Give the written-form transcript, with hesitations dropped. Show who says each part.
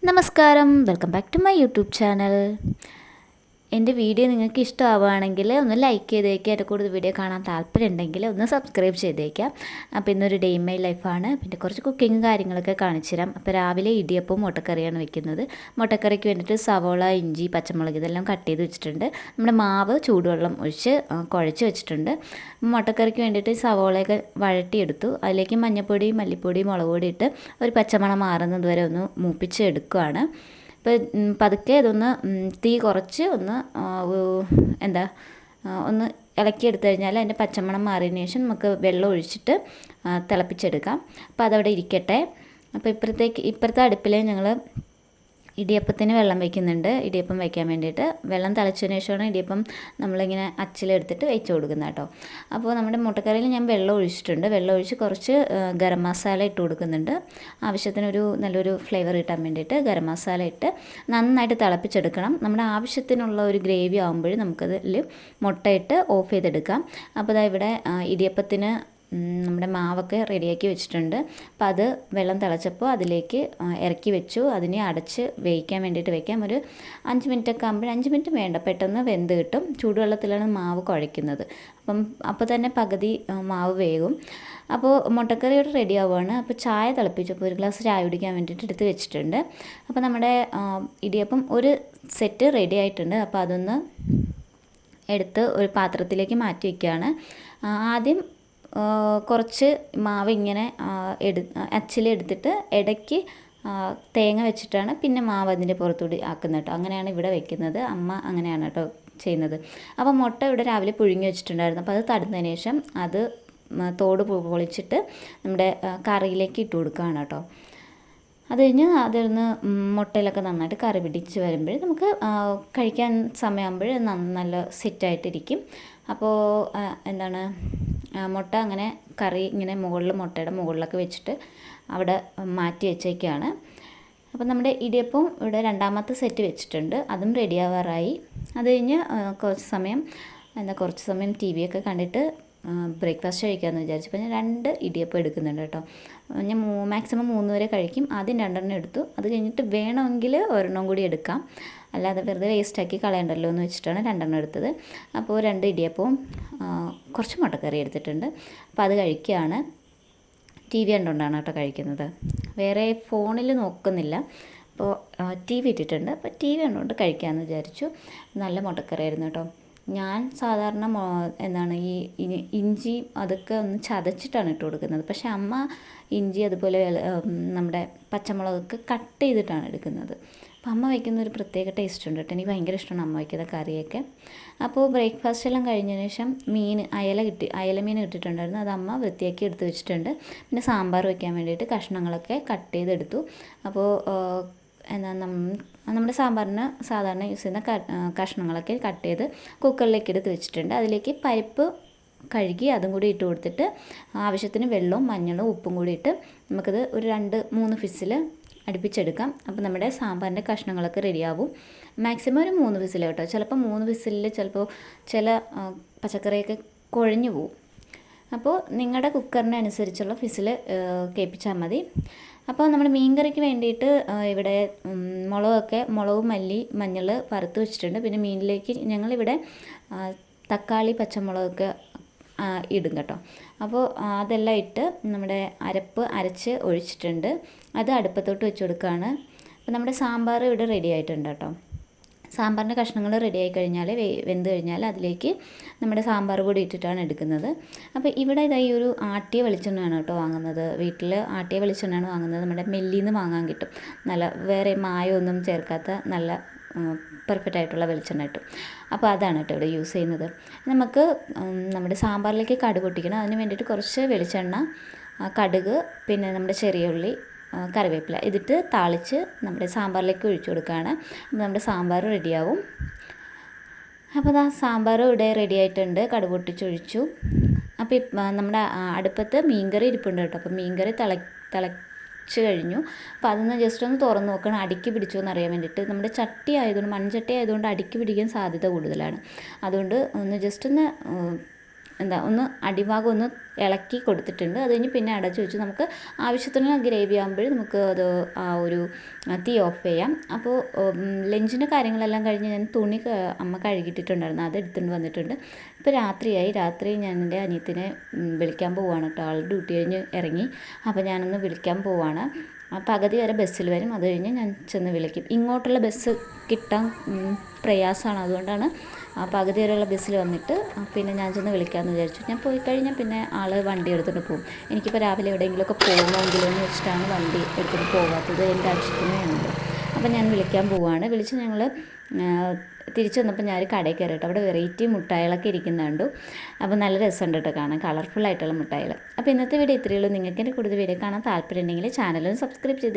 Speaker 1: നമസ്കാരം, welcome back to my YouTube channel. എൻ്റെ video നിങ്ങൾക്ക് ഇഷ്ടമാവുകയാണെങ്കിൽ ഒന്ന് ലൈക്ക് ചെയ്തേക്കുക. എൻ്റെ കൂടുതൽ വീഡിയോ കാണാൻ താല്പര്യമുണ്ടെങ്കിൽ ഒന്ന് സബ്സ്ക്രൈബ് ചെയ്തേക്കാം. അപ്പോൾ ഇന്നൊരു ഡേ ഇൻ മൈ ലൈഫാണ്. പിന്നെ കുറച്ച് കുക്കിങ് കാര്യങ്ങളൊക്കെ കാണിച്ചു തരാം. അപ്പോൾ രാവിലെ ഇടിയപ്പവും മുട്ടക്കറിയാണ് വെക്കുന്നത്. മുട്ടക്കറിക്ക് വേണ്ടിയിട്ട് സവോള, ഇഞ്ചി, പച്ചമുളക് ഇതെല്ലാം കട്ട് ചെയ്ത് വെച്ചിട്ടുണ്ട്. നമ്മുടെ മാവ് ചൂടുവെള്ളം ഒഴിച്ച് കുഴച്ച് വെച്ചിട്ടുണ്ട്. മുട്ടക്കറിക്ക് വേണ്ടിയിട്ട് സവോളയൊക്കെ വഴട്ടിയെടുത്തു. അതിലേക്ക് മഞ്ഞൾപ്പൊടി, മല്ലിപ്പൊടി, മുളക് പൊടി ഇട്ട് ഒരു പച്ചമണം മാറുന്നത് വരെ ഒന്ന് മൂപ്പിച്ച് എടുക്കുകയാണ്. ഇപ്പോൾ പതുക്കെ ഇതൊന്ന് തീ കുറച്ച് ഒന്ന് ഒന്ന് ഇളക്കിയെടുത്തു കഴിഞ്ഞാൽ അതിൻ്റെ പച്ചമണം മാറിയതിന് ശേഷം നമുക്ക് വെള്ളം ഒഴിച്ചിട്ട് തിളപ്പിച്ചെടുക്കാം. അപ്പോൾ അതവിടെ ഇരിക്കട്ടെ. അപ്പോൾ ഇപ്പുറത്തെ അടുപ്പിൽ ഞങ്ങൾ ഇടിയപ്പത്തിന് വെള്ളം വയ്ക്കുന്നുണ്ട്. ഇടിയപ്പം വയ്ക്കാൻ വേണ്ടിയിട്ട് വെള്ളം തിളച്ചതിന് ശേഷമാണ് ഇടിയപ്പം നമ്മളിങ്ങനെ അച്ചിലെടുത്തിട്ട് വെച്ച് കൊടുക്കുന്നത് കേട്ടോ. അപ്പോൾ നമ്മുടെ മുട്ടക്കറിയിൽ ഞാൻ വെള്ളം ഒഴിച്ചിട്ടുണ്ട്. വെള്ളം ഒഴിച്ച് കുറച്ച് ഗരം മസാല ഇട്ട് കൊടുക്കുന്നുണ്ട്. ആവശ്യത്തിനൊരു നല്ലൊരു ഫ്ലേവർ കിട്ടാൻ വേണ്ടിയിട്ട് ഗരം മസാല ഇട്ട് നന്നായിട്ട് തിളപ്പിച്ചെടുക്കണം. നമ്മുടെ ആവശ്യത്തിനുള്ള ഒരു ഗ്രേവി ആകുമ്പോൾ നമുക്കതിൽ മുട്ടയിട്ട് ഓഫ് ചെയ്തെടുക്കാം. അപ്പോൾ അതാ ഇവിടെ ഇടിയപ്പത്തിന് നമ്മുടെ മാവൊക്കെ റെഡിയാക്കി വെച്ചിട്ടുണ്ട്. അപ്പോൾ അത് വെള്ളം തിളച്ചപ്പോൾ അതിലേക്ക് ഇറക്കി വെച്ചു. അതിനെ അടച്ച് വേവിക്കാൻ വേണ്ടിയിട്ട് വെക്കാം. ഒരു 5 മിനിറ്റൊക്കെ ആകുമ്പോൾ 5 മിനിറ്റ് വേണ്ട, പെട്ടെന്ന് വെന്ത് കിട്ടും. ചൂടുവെള്ളത്തിലാണ് മാവ് കുഴയ്ക്കുന്നത്. അപ്പോൾ തന്നെ പകുതി മാവ് വേകും. അപ്പോൾ മുട്ടക്കറി ഇവിടെ റെഡി ആവുകയാണ്. അപ്പോൾ ചായ തിളപ്പിച്ചപ്പോൾ ഒരു ഗ്ലാസ് ചായ കുടിക്കാൻ വേണ്ടിയിട്ട് എടുത്ത് വെച്ചിട്ടുണ്ട്. അപ്പോൾ നമ്മുടെ ഇടിയപ്പം ഒരു സെറ്റ് റെഡി ആയിട്ടുണ്ട്. അപ്പോൾ അതൊന്ന് എടുത്ത് ഒരു പാത്രത്തിലേക്ക് മാറ്റി വയ്ക്കുകയാണ്. ആദ്യം കുറച്ച് മാവ് ഇങ്ങനെ അച്ചിലെടുത്തിട്ട് ഇടയ്ക്ക് തേങ്ങ വെച്ചിട്ടാണ് പിന്നെ മാവ് അതിൻ്റെ പുറത്തൂടി ആക്കുന്നത് കേട്ടോ. അങ്ങനെയാണ് ഇവിടെ വെക്കുന്നത്. അമ്മ അങ്ങനെയാണ് കേട്ടോ ചെയ്യുന്നത്. അപ്പോൾ മുട്ട ഇവിടെ രാവിലെ പുഴുങ്ങി വെച്ചിട്ടുണ്ടായിരുന്നു. അപ്പോൾ അത് തടുന്നതിന് ശേഷം അത് തോട് പൊളിച്ചിട്ട് നമ്മുടെ കറിയിലേക്ക് ഇട്ട് കൊടുക്കുകയാണ് കേട്ടോ. അത് കഴിഞ്ഞ് അതിൽനിന്ന് മുട്ടയിലൊക്കെ നന്നായിട്ട് കറി പിടിച്ച് വരുമ്പോൾ നമുക്ക് കഴിക്കാൻ സമയമാകുമ്പോൾ നല്ല സെറ്റായിട്ടിരിക്കും. അപ്പോൾ മുട്ട അങ്ങനെ കറി ഇങ്ങനെ മുട്ടയുടെ മുകളിലൊക്കെ വെച്ചിട്ട് അവിടെ മാറ്റി വെച്ചേക്കാണ്. അപ്പോൾ നമ്മുടെ ഇടിയപ്പം ഇവിടെ രണ്ടാമത്തെ സെറ്റ് വെച്ചിട്ടുണ്ട്. അതും റെഡി ആവാറായി. അത് കഴിഞ്ഞ് കുറച്ച് സമയം ടി വിയൊക്കെ കണ്ടിട്ട് ബ്രേക്ക്ഫാസ്റ്റ് കഴിക്കാമെന്ന് വിചാരിച്ചു. അപ്പോൾ ഞാൻ 2 ഇടിയപ്പം എടുക്കുന്നുണ്ട് കേട്ടോ. ഞാൻ മാക്സിമം 3 വരെ കഴിക്കും. ആദ്യം 2 എടുത്തു. അത് കഴിഞ്ഞിട്ട് വേണമെങ്കിൽ ഒരെണ്ണം കൂടി എടുക്കാം. അല്ലാതെ വെറുതെ വേസ്റ്റാക്കി കളയണ്ടല്ലോ എന്ന് വെച്ചിട്ടാണ് 2 എടുത്തത്. അപ്പോൾ 2 ഇടിയപ്പവും കുറച്ച് മുട്ടക്കറി എടുത്തിട്ടുണ്ട്. അപ്പോൾ അത് കഴിക്കുകയാണ്. ടി വി കണ്ടുകൊണ്ടാണ് കേട്ടോ കഴിക്കുന്നത്. വേറെ ഫോണിൽ നോക്കുന്നില്ല. അപ്പോൾ ടി വി ഇട്ടിട്ടുണ്ട്. അപ്പോൾ ടി വി കണ്ടുകൊണ്ട് കഴിക്കാമെന്ന് വിചാരിച്ചു. നല്ല മുട്ടക്കറിയായിരുന്നു കേട്ടോ. ഞാൻ സാധാരണ ഈ ഇഞ്ചി അതൊക്കെ ഒന്ന് ചതച്ചിട്ടാണ് ഇട്ട് കൊടുക്കുന്നത്. പക്ഷേ അമ്മ ഇഞ്ചി അതുപോലെ നമ്മുടെ പച്ചമുളകൊക്കെ കട്ട് ചെയ്തിട്ടാണ് എടുക്കുന്നത്. അപ്പോൾ അമ്മ വയ്ക്കുന്ന ഒരു പ്രത്യേക ടേസ്റ്റ് ഉണ്ട് കേട്ടോ. എനിക്ക് ഭയങ്കര ഇഷ്ടമാണ് അമ്മ വയ്ക്കുന്ന കറിയൊക്കെ. അപ്പോൾ ബ്രേക്ക്ഫാസ്റ്റ് എല്ലാം കഴിഞ്ഞതിന് ശേഷം അയല മീൻ കിട്ടിയിട്ടുണ്ടായിരുന്നു. അത് അമ്മ വൃത്തിയാക്കി എടുത്ത് വെച്ചിട്ടുണ്ട്. പിന്നെ സാമ്പാർ വയ്ക്കാൻ വേണ്ടിയിട്ട് കഷ്ണങ്ങളൊക്കെ കട്ട് ചെയ്തെടുത്തു. അപ്പോൾ നമ്മുടെ സാമ്പാറിന് സാധാരണ യൂസ് ചെയ്യുന്ന കഷ്ണങ്ങളൊക്കെ കട്ട് ചെയ്ത് കുക്കറിലേക്ക് എടുത്ത് വെച്ചിട്ടുണ്ട്. അതിലേക്ക് പരിപ്പ് കഴുകി അതും കൂടി ഇട്ട് കൊടുത്തിട്ട് ആവശ്യത്തിന് വെള്ളവും മഞ്ഞളും ഉപ്പും കൂടി ഇട്ട് നമുക്കത് ഒരു 2-3 വിസിൽ അടുപ്പിച്ചെടുക്കാം. അപ്പോൾ നമ്മുടെ സാമ്പാറിൻ്റെ കഷ്ണങ്ങളൊക്കെ റെഡിയാവും. മാക്സിമം ഒരു 3 വിസിൽ കേട്ടോ. ചിലപ്പോൾ 3 വിസിലിൽ ചില പച്ചക്കറിയൊക്കെ കുഴഞ്ഞു പോവും. അപ്പോൾ നിങ്ങളുടെ കുക്കറിന് അനുസരിച്ചുള്ള വിസിൽ കേൾപ്പിച്ചാൽ മതി. അപ്പോൾ നമ്മുടെ മീൻകറിക്ക് വേണ്ടിയിട്ട് ഇവിടെ മുളക്, മല്ലി, മഞ്ഞൾ വറുത്ത് വെച്ചിട്ടുണ്ട്. പിന്നെ മീനിലേക്ക് ഞങ്ങളിവിടെ തക്കാളി, പച്ചമുളകൊക്കെ ഇടും കേട്ടോ. അപ്പോൾ അതെല്ലാം ഇട്ട് നമ്മുടെ അരച്ച് ഒഴിച്ചിട്ടുണ്ട്. അത് അടുപ്പത്തോട്ട് വെച്ച് കൊടുക്കുകയാണ്. അപ്പോൾ നമ്മുടെ സാമ്പാർ ഇവിടെ റെഡി ആയിട്ടുണ്ട് കേട്ടോ. സാമ്പാറിൻ്റെ കഷ്ണങ്ങൾ റെഡിയായി കഴിഞ്ഞാൽ വെന്ത് കഴിഞ്ഞാൽ അതിലേക്ക് നമ്മുടെ സാമ്പാർ പൊടി ഇട്ടിട്ടാണ് എടുക്കുന്നത്. അപ്പോൾ ഇവിടെ ഈ ഒരു ആട്ടിയ വെളിച്ചെണ്ണയാണ് കേട്ടോ വാങ്ങുന്നത്. വീട്ടിൽ ആട്ടിയ വെളിച്ചെണ്ണയാണ് വാങ്ങുന്നത്. നമ്മുടെ മില്ലിൽ നിന്ന് വാങ്ങാൻ കിട്ടും. നല്ല വേറെ മായമൊന്നും ചേർക്കാത്ത നല്ല പെർഫെക്റ്റ് ആയിട്ടുള്ള വെളിച്ചെണ്ണ കിട്ടും. അപ്പോൾ അതാണ് കേട്ടോ ഇവിടെ യൂസ് ചെയ്യുന്നത്. നമുക്ക് നമ്മുടെ സാമ്പാറിലേക്ക് കടുക് പൊട്ടിക്കണം. അതിന് വേണ്ടിയിട്ട് കുറച്ച് വെളിച്ചെണ്ണ, കടുക്, പിന്നെ നമ്മുടെ ചെറിയ ഉള്ളി, കറിവേപ്പില ഇതിട്ട് താളിച്ച് നമ്മുടെ സാമ്പാറിലേക്ക് ഒഴിച്ചു കൊടുക്കുകയാണ്. അപ്പോൾ നമ്മുടെ സാമ്പാർ റെഡിയാവും. അപ്പോൾ സാമ്പാർ ഇവിടെ റെഡി ആയിട്ടുണ്ട്. കടുക് പൊട്ടിച്ചൊഴിച്ചു. അപ്പോൾ നമ്മുടെ അടുപ്പത്ത് മീൻകറി ഇരിപ്പുണ്ട് കേട്ടോ. അപ്പോൾ മീൻകറി തിളച്ച് കഴിഞ്ഞു. അപ്പോൾ അതൊന്ന് ജസ്റ്റ് ഒന്ന് തുറന്ന് നോക്കണം അടിക്ക് പിടിച്ചോ എന്നറിയാൻ വേണ്ടിയിട്ട്. നമ്മുടെ മൺചട്ടി ആയതുകൊണ്ട് അടിക്ക് പിടിക്കാൻ സാധ്യത കൂടുതലാണ്. അതുകൊണ്ട് ഒന്ന് ജസ്റ്റ് ഒന്ന് ഒന്ന് അടിഭാഗം ഒന്ന് ഇളക്കി കൊടുത്തിട്ടുണ്ട്. അത് കഴിഞ്ഞ് പിന്നെ അടച്ചു വെച്ച് നമുക്ക് ആവശ്യത്തിനുള്ള ഗ്രേവി ആകുമ്പോൾ നമുക്ക് അത് ആ ഒരു തീ ഓഫ് ചെയ്യാം. അപ്പോൾ ലഞ്ചിൻ്റെ കാര്യങ്ങളെല്ലാം കഴിഞ്ഞ് ഞാൻ തുണി അമ്മ കഴുകിയിട്ടിട്ടുണ്ടായിരുന്നു, അത് എടുത്തുകൊണ്ട് വന്നിട്ടുണ്ട്. ഇപ്പോൾ രാത്രിയായി. രാത്രി ഞാൻ എൻ്റെ അനിയത്തിനെ വിളിക്കാൻ പോവുകയാണ് കേട്ടോ. ആൾ ഡ്യൂട്ടി കഴിഞ്ഞ് ഇറങ്ങി. അപ്പോൾ ഞാനൊന്ന് വിളിക്കാൻ പോവുകയാണ്. പകുതി വരെ ബസ്സിൽ വരും, അത് കഴിഞ്ഞ് ഞാൻ ചെന്ന് വിളിക്കും. ഇങ്ങോട്ടുള്ള ബസ് കിട്ടാൻ പ്രയാസമാണ്, അതുകൊണ്ടാണ് പകുതി വരെയുള്ള ബസ്സിൽ വന്നിട്ട് പിന്നെ ഞാൻ ചെന്ന് വിളിക്കാമെന്ന് വിചാരിച്ചു. ഞാൻ പോയി കഴിഞ്ഞാൽ പിന്നെ ആൾ വണ്ടി എടുത്തിട്ട് പോകും. എനിക്കിപ്പോൾ രാവിലെ എവിടെയെങ്കിലുമൊക്കെ പോകണമെങ്കിലെന്ന് വെച്ചിട്ടാണ് വണ്ടി എടുത്തിട്ട് പോകാത്തത്, എൻ്റെ ആവശ്യത്തിന് വേണ്ടത്. അപ്പോൾ ഞാൻ വിളിക്കാൻ പോവുകയാണ്. വിളിച്ച് ഞങ്ങൾ തിരിച്ചു വന്നപ്പോൾ ഞാൻ ഒരു കടയിൽ കയറിയിട്ട് അവിടെ വെറൈറ്റി മുട്ടായികളൊക്കെ ഇരിക്കുന്നുണ്ട്. അപ്പോൾ നല്ല രസമുണ്ട് കേട്ടോ കാണാൻ, കളർഫുള്ളായിട്ടുള്ള മുട്ടായികൾ. അപ്പോൾ ഇന്നത്തെ വീഡിയോ ഇത്രയേ ഉള്ളൂ. നിങ്ങൾക്ക് എൻ്റെ കൂടുതൽ വീഡിയോ കാണാൻ താല്പര്യം ഉണ്ടെങ്കിൽ ചാനലൊന്ന് സബ്സ്ക്രൈബ് ചെയ്തേ.